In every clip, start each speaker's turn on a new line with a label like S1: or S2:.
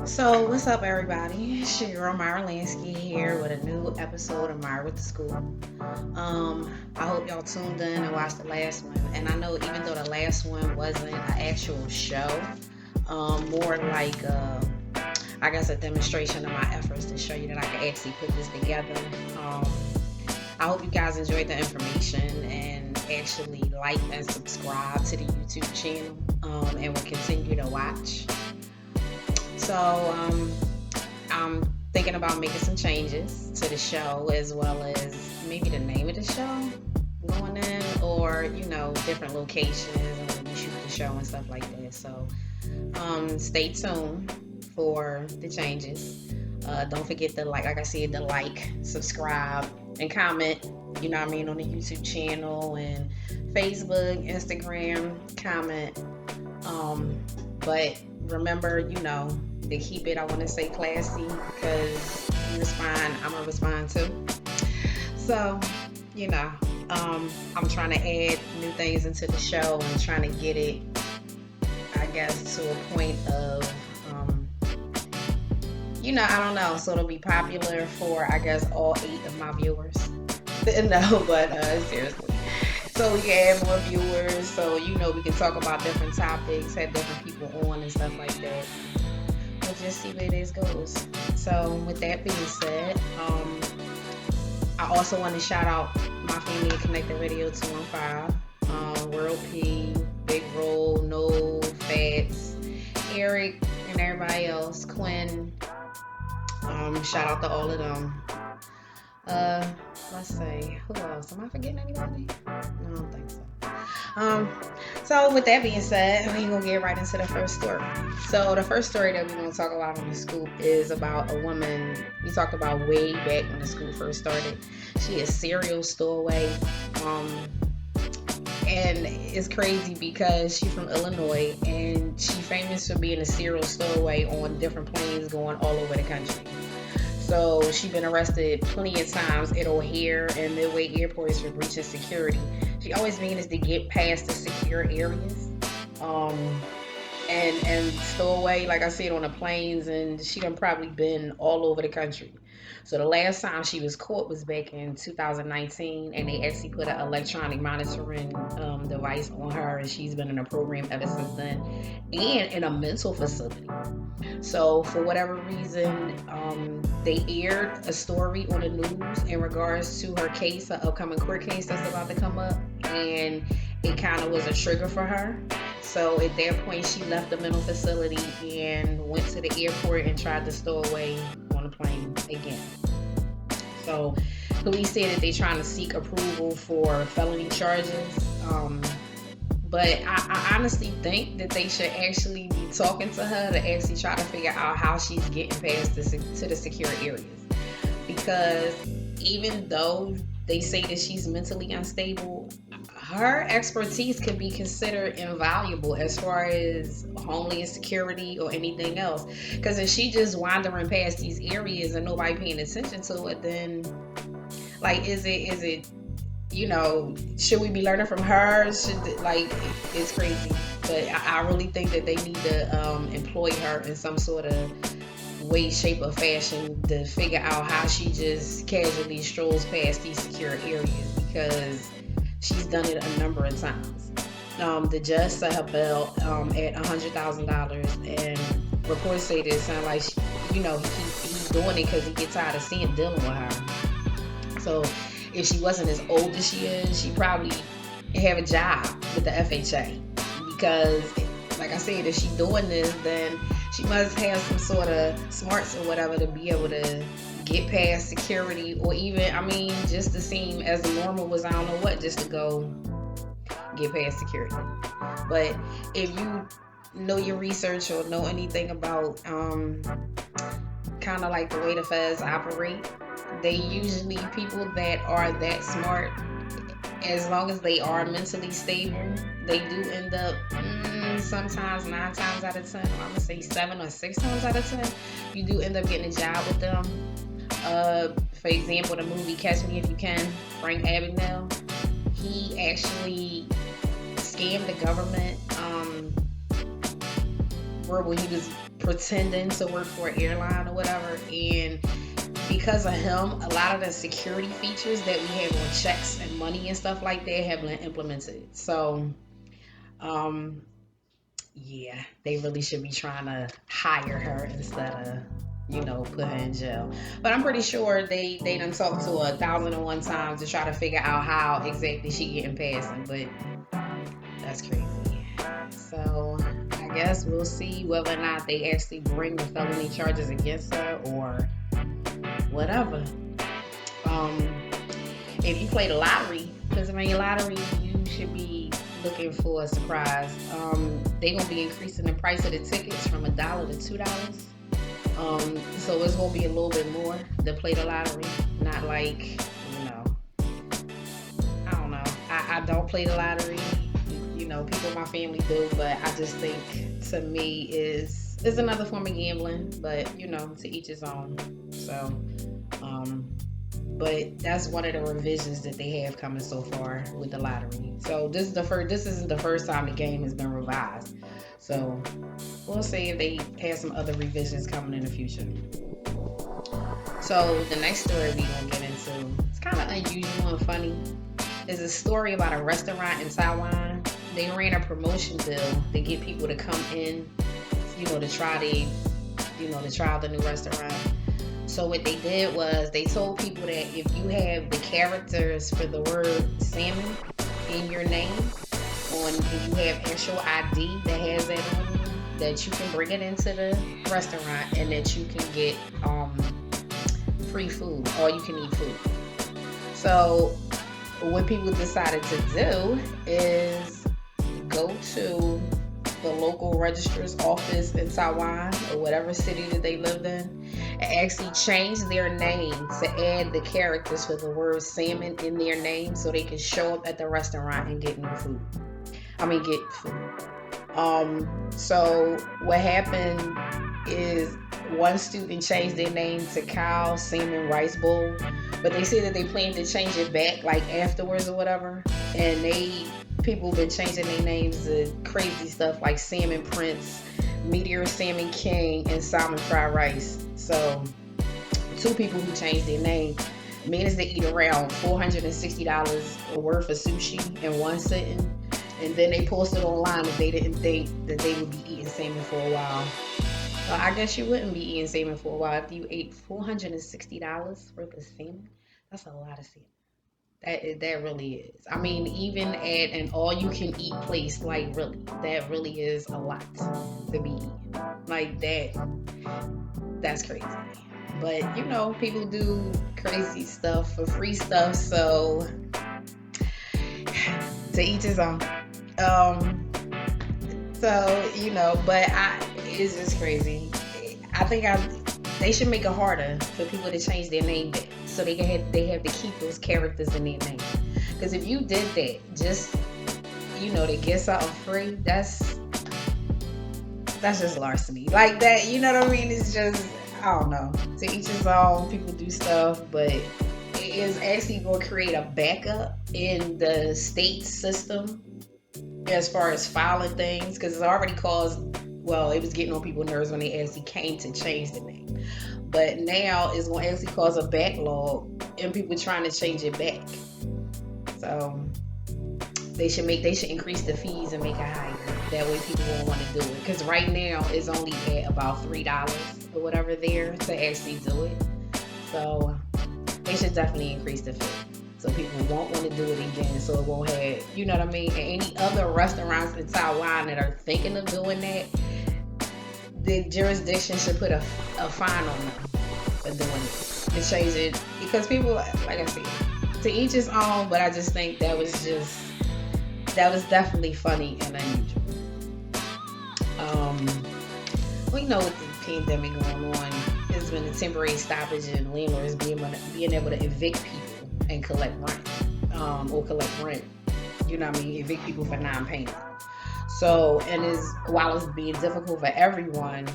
S1: So, what's up, everybody? It's your girl Myra here with a new episode of Myra Wit da Scoop. I hope y'all tuned in and watched the last one. And I know even though the last one wasn't an actual show, more like I guess a demonstration of my efforts to show you that I can actually put this together. Um, I hope you guys enjoyed the information and actually like and subscribe to the YouTube channel and will continue to watch. So I'm thinking about making some changes to the show as well as maybe the name of the show going in or, different locations and when we shoot the show and stuff like that. So stay tuned for the changes. Don't forget to like I said, to like, subscribe, and comment, on the YouTube channel and Facebook, Instagram, comment. But remember, to keep it, I want to say classy because you respond, I'm going to respond too. So, I'm trying to add new things into the show and trying to get it, I guess, to a point of, I don't know, so it'll be popular for, I guess, all 8 of my viewers. No, but seriously. So we can have more viewers, so we can talk about different topics, have different people on and stuff like that. We'll just see where this goes. So with that being said, I also want to shout out my family at Connected Radio 215, World P, Big Roll, No, Fats, Eric, and everybody else, Quinn. Shout out to all of them. Let's see, who else? Am I forgetting anybody? No, I don't think so. So with that being said, we're gonna get right into the first story. So the first story that we're gonna talk about on the scoop is about a woman we talked about way back when the scoop first started. She is cereal stowaway. And it's crazy because she's from Illinois and she's famous for being a cereal stowaway on different planes going all over the country. So she's been arrested plenty of times at O'Hare and Midway airports for breaching security. She always managed to get past the secure areas, and stow away, like I said, on the planes, and she done probably been all over the country. So the last time she was caught was back in 2019, and they actually put an electronic monitoring device on her, and she's been in a program ever since then, and in a mental facility. So for whatever reason, they aired a story on the news in regards to her case, her upcoming court case that's about to come up, and it kind of was a trigger for her. So at that point, she left the mental facility and went to the airport and tried to stow away on the plane again. So police said that they're trying to seek approval for felony charges. But I honestly think that they should actually be talking to her to actually try to figure out how she's getting past to the secure areas. Because even though they say that she's mentally unstable, her expertise could be considered invaluable as far as homeland security or anything else. Because if she just wandering past these areas and nobody paying attention to it, then is it should we be learning from her? It's crazy. But I really think that they need to employ her in some sort of way, shape, or fashion to figure out how she just casually strolls past these secure areas, because she's done it a number of times. The judge set her bail at $100,000, and reports say that it sounds like he's doing it because he gets tired of dealing with her. So if she wasn't as old as she is, she probably have a job with the FHA, because, like I said, if she's doing this, then she must have some sort of smarts or whatever to be able to get past security, or even, just to seem as normal as I don't know what, just to go get past security. But if you know your research or know anything about kind of like the way the feds operate, they usually, people that are that smart, as long as they are mentally stable, they do end up sometimes 9 times out of 10, or I'm gonna say 7 or 6 times out of 10, you do end up getting a job with them. For example, the movie Catch Me If You Can, Frank Abagnale, he actually scammed the government where he was pretending to work for an airline or whatever, and because of him, a lot of the security features that we have on checks and money and stuff like that have been implemented. So, um, yeah, they really should be trying to hire her instead of, put her in jail. But I'm pretty sure they done talked to her 1,001 times to try to figure out how exactly she getting past it. But that's crazy. So I guess we'll see whether or not they actually bring the felony charges against her or whatever. If you play the lottery, Pennsylvania lottery, you should be looking for a surprise. They're gonna be increasing the price of the tickets from $1 to $2. So it's gonna be a little bit more to play the lottery. Not like, I don't know. I don't play the lottery. People in my family do, but I just think, to me, is another form of gambling. But to each his own. So, but that's one of the revisions that they have coming so far with the lottery. So this isn't the first time the game has been revised. So we'll see if they have some other revisions coming in the future. So the next story we're gonna get into, it's kind of unusual and funny. Is a story about a restaurant in Taiwan. They ran a promotion bill to get people to come in, to try the new restaurant. So what they did was they told people that if you have the characters for the word salmon in your name, if you have actual ID that has that on you, that you can bring it into the restaurant and that you can get free food, all you can eat food. So what people decided to do is go to the local registrar's office in Taiwan or whatever city that they lived in and actually change their name to add the characters for the word salmon in their name so they can show up at the restaurant and get food. So what happened is one student changed their name to cow salmon rice bowl, but they said that they planned to change it back like afterwards or whatever, and people been changing their names to crazy stuff like Salmon Prince, Meteor Salmon King, and Salmon Fried Rice. So 2 people who changed their name managed to eat around $460 worth of sushi in one sitting, and then they posted online that they didn't think that they would be eating salmon for a while. Well, I guess you wouldn't be eating salmon for a while if you ate $460 worth of salmon. That's a lot of salmon. That really is. I mean, even at an all-you-can-eat place, like really, that really is a lot to be eating. Like that's crazy. But people do crazy stuff for free stuff, so to each his own. But it's just crazy. I think they should make it harder for people to change their name back, so they have to keep those characters in their name. Because if you did that, just to get something free, that's just larceny. Like that, you know what I mean? It's just, I don't know. To each his own. People do stuff, but it is actually going to create a backup in the state system as far as filing things, because it's already it was getting on people's nerves when they actually came to change the name. But now it's going to actually cause a backlog and people trying to change it back. So they should increase the fees and make it higher. That way people won't want to do it. Because right now it's only at about $3 or whatever there to actually do it. So they should definitely increase the fee, so people won't want to do it again, so it won't have, you know what I mean? And any other restaurants in Taiwan that are thinking of doing that, the jurisdiction should put a fine on them for doing it, to change it, because people, like I said, to each his own, but I just think that was definitely funny and unusual. With the pandemic going on, there's been a temporary stoppage in landlords being able to evict people and collect rent, or collect rent, evict people for non-payment. So, while it's being difficult for everyone,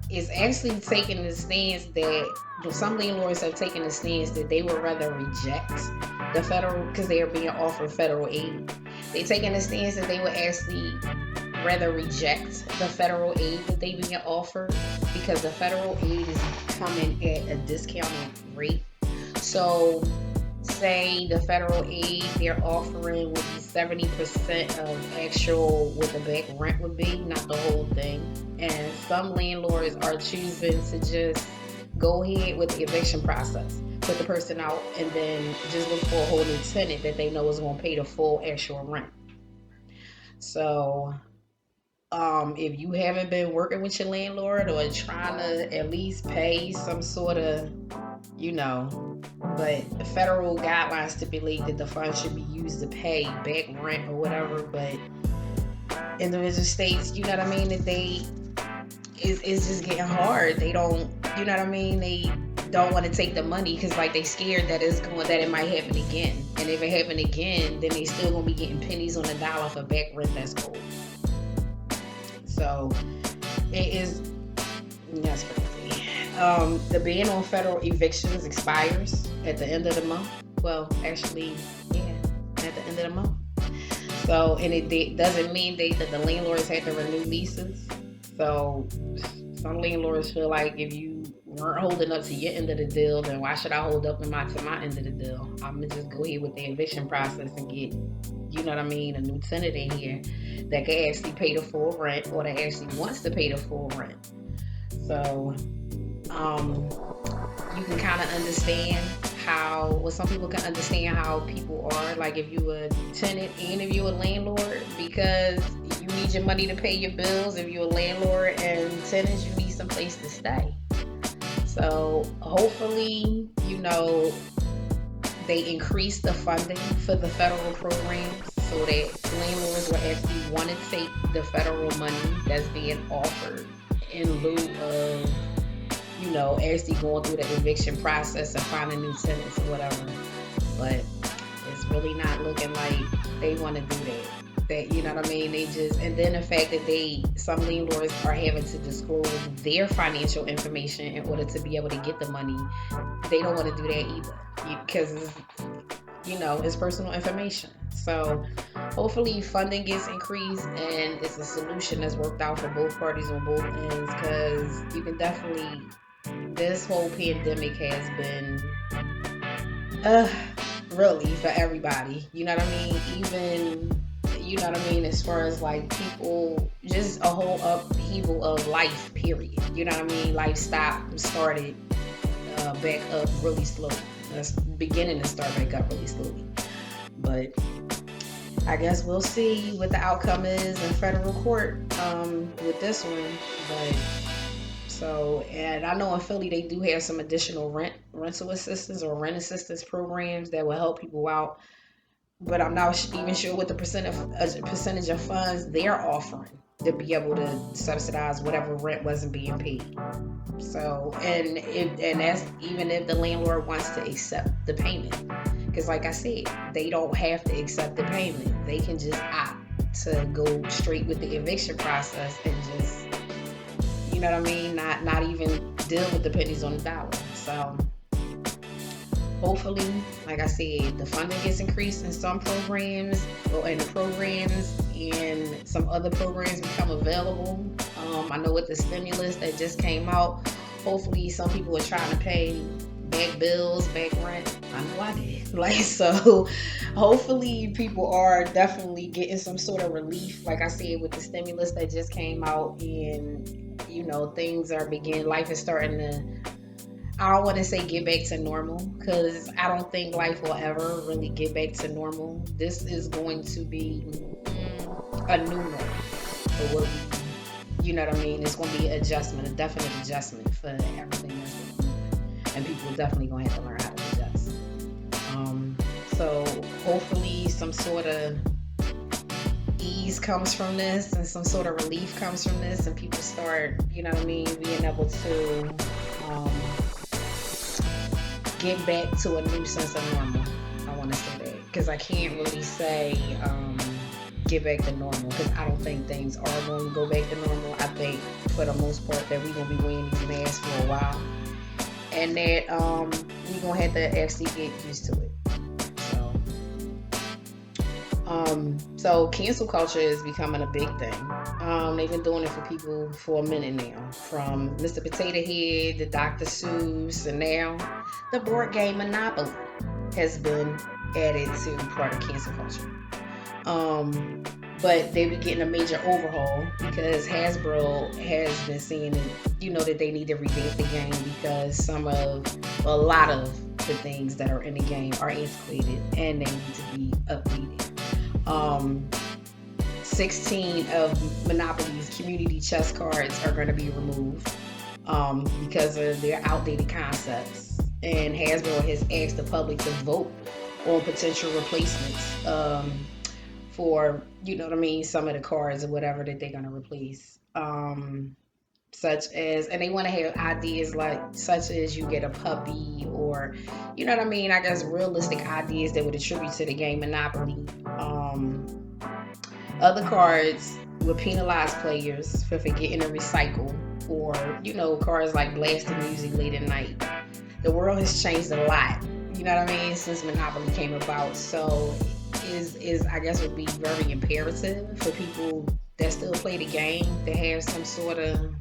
S1: it's actually taking the stance that some landlords have taken the stance that they would rather reject the federal, because they are being offered federal aid. They're taking the stance that they would actually rather reject the federal aid that they being offered, because the federal aid is coming at a discounted rate. So say the federal aid they're offering would be 70% of actual what the back rent would be, not the whole thing. And some landlords are choosing to just go ahead with the eviction process, put the person out, and then just look for a whole new tenant that they know is going to pay the full actual rent. So if you haven't been working with your landlord or trying to at least pay some sort of, you know, but the federal guidelines stipulate that the funds should be used to pay back rent or whatever. But individual states, you know what I mean, that it's just getting hard. They don't, you know what I mean, they don't want to take the money because like they scared that it might happen again. And if it happen again, then they still gonna be getting pennies on the dollar for back rent that's cold. So that's crazy. The ban on federal evictions expires at the end of the month. Well, actually, yeah, at the end of the month. So, and it doesn't mean that the landlords have to renew leases. So, some landlords feel like if you weren't holding up to your end of the deal, then why should I hold up to my end of the deal? I'm gonna just go ahead with the eviction process and get, you know what I mean, a new tenant in here that can actually pay the full rent or that actually wants to pay the full rent. So, you can kind of understand some people can understand how people are, like if you a tenant and if you a landlord, because you need your money to pay your bills. If you're a landlord and tenants, you need some place to stay. So hopefully, you know, they increase the funding for the federal programs so that landlords will actually want to take the federal money that's being offered in lieu of, you know, actually going through the eviction process and finding new tenants or whatever. But it's really not looking like they want to do that, you know what I mean? They just, and then the fact that some landlords are having to disclose their financial information in order to be able to get the money, they don't want to do that either, because you know, it's personal information. So hopefully funding gets increased and it's a solution that's worked out for both parties on both ends, because you can definitely, this whole pandemic has been really for everybody, you know what I mean? Even, you know what I mean, as far as like people, just a whole upheaval of life, period. You know what I mean? Life started back up really slowly. That's beginning to start back up really slowly. But I guess we'll see what the outcome is in federal court with this one. But so, and I know in Philly they do have some additional rental assistance or rent assistance programs that will help people out. But I'm not even sure what the percentage of funds they're offering to be able to subsidize whatever rent wasn't being paid. So, and that's even if the landlord wants to accept the payment, because like I said, they don't have to accept the payment. They can just opt to go straight with the eviction process and just, you know what I mean, not even deal with the pennies on the dollar. So hopefully, like I said, the funding gets increased in some programs, and some other programs become available. I know with the stimulus that just came out, hopefully some people are trying to pay back bills, back rent. I know I did. Like, so hopefully people are definitely getting some sort of relief, like I said, with the stimulus that just came out, and, you know, life is starting to, I don't want to say get back to normal, because I don't think life will ever really get back to normal. This is going to be a new normal for what we, you know what I mean? It's going to be an adjustment, a definite adjustment for everything that's going on. And people are definitely going to have to learn how to adjust. So hopefully some sort of ease comes from this and some sort of relief comes from this, and people start, you know what I mean, being able to get back to a new sense of normal. I want to say that, because I can't really say get back to normal, because I don't think things are going to go back to normal. I think for the most part that we're going to be wearing these masks for a while, and that we're going to have to actually get used to it. So So cancel culture is becoming a big thing. They've been doing it for people for a minute now, from Mr. Potato Head to Dr. Seuss, and now the board game Monopoly has been added to part of cancel culture. Um, but they be getting a major overhaul because Hasbro has been saying that that they need to revamp the game because a lot of the things that are in the game are antiquated and they need to be updated. 16 of Monopoly's community chess cards are going to be removed because of their outdated concepts. And Hasbro has asked the public to vote on potential replacements for, some of the cards or whatever that they're going to replace. Such as, and they want to have ideas such as you get a puppy or, I guess realistic ideas that would attribute to the game Monopoly. Other cards would penalize players for forgetting to recycle or, cards like blasting music late at night. The world has changed a lot, since Monopoly came about. So is I guess would be very imperative for people that still play the game to have some sort of,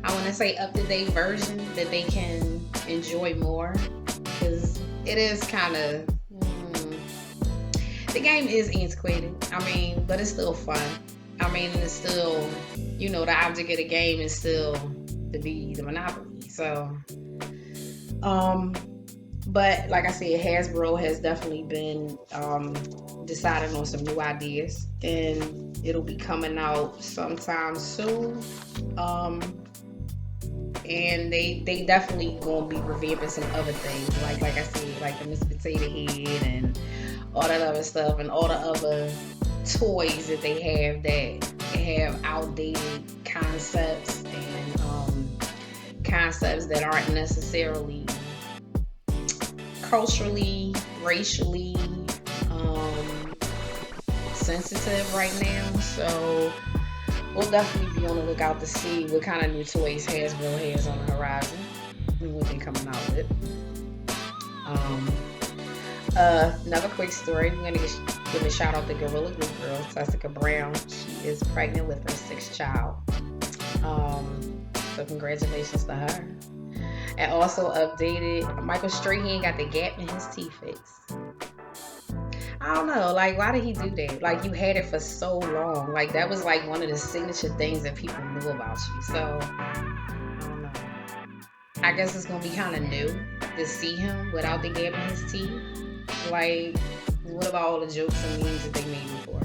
S1: I want to say, up-to-date version that they can enjoy more, because it is kind of the game is antiquated. But it's still fun. It's still, the object of the game is still to be the Monopoly. So, but like I said, Hasbro has definitely been deciding on some new ideas, and it'll be coming out sometime soon. And they definitely gonna be revamping some other things, like I said, like the Mr. Potato Head and all that other stuff, and all the other toys that they have outdated concepts and concepts that aren't necessarily culturally, racially sensitive right now. So we'll definitely be on the lookout to see what kind of new toys Hasbro has on the horizon and what they're coming out with. Another quick story. I'm going to give a shout out to Gorilla Glue Girl, Jessica Brown. She is pregnant with her 6th child. So congratulations to her. And also updated, Michael Strahan got the gap in his teeth fixed. I don't know, why did he do that? You had it for so long. That was one of the signature things that people knew about you. So, I don't know. I guess it's going to be kind of new to see him without the gap in his teeth. What about all the jokes and memes that they made before?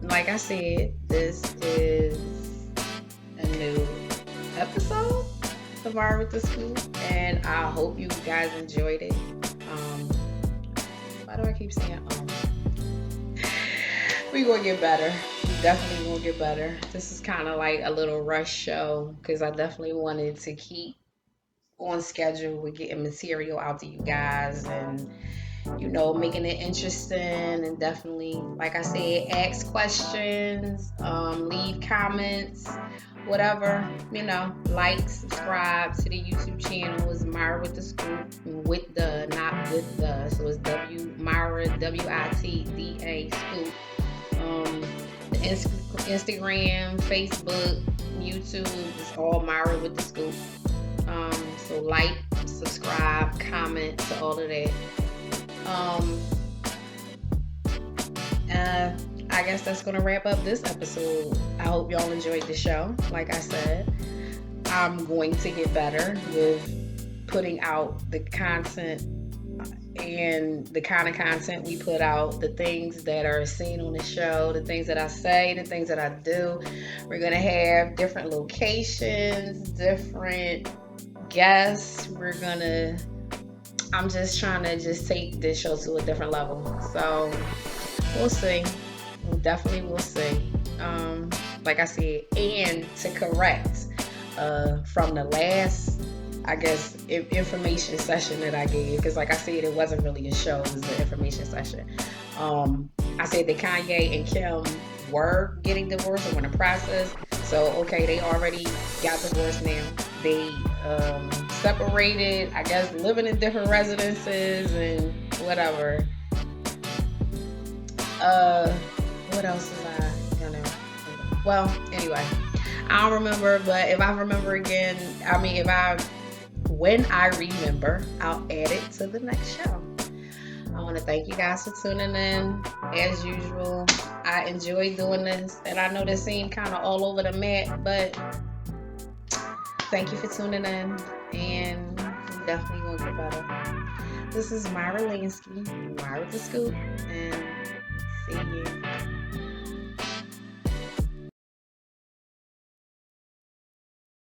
S1: Like I said, this is a new episode of Myra Wit da Scoop, and I hope you guys enjoyed it. Why do I keep saying we gonna get better. We definitely gonna get better. This is kind of like a little rush show because I definitely wanted to keep on schedule with getting material out to you guys and making it interesting, and definitely, like I said, ask questions, leave comments, whatever, like, subscribe to the YouTube channel. It's Myra Wit da Scoop, with the, not with the, so it's Myra, WITDA Scoop. The Instagram, Facebook, YouTube is all Myra Wit da Scoop. So like, subscribe, comment to all of that. I guess that's gonna wrap up this episode. I hope y'all enjoyed the show. Like I said, I'm going to get better with putting out the content and the kind of content we put out, the things that are seen on the show, the things that I say, the things that I do. We're gonna have different locations, different guests. I'm just trying to take this show to a different level. So we'll see. We definitely will see. Like I said, and to correct from the last, I guess, information session that I gave, because like I said, it wasn't really a show, it was an information session. I said that Kanye and Kim were getting divorced or in the process. So okay, they already got divorced now. They separated, I guess, living in different residences and whatever. Uh, what else is I gonna? Well, anyway, I don't remember, but if I remember again, I mean, when I remember, I'll add it to the next show. I want to thank you guys for tuning in. As usual, I enjoy doing this, and I know this seemed kind of all over the map, but thank you for tuning in, and we definitely gonna get better. This is Myra Wit da Scoop, and see you.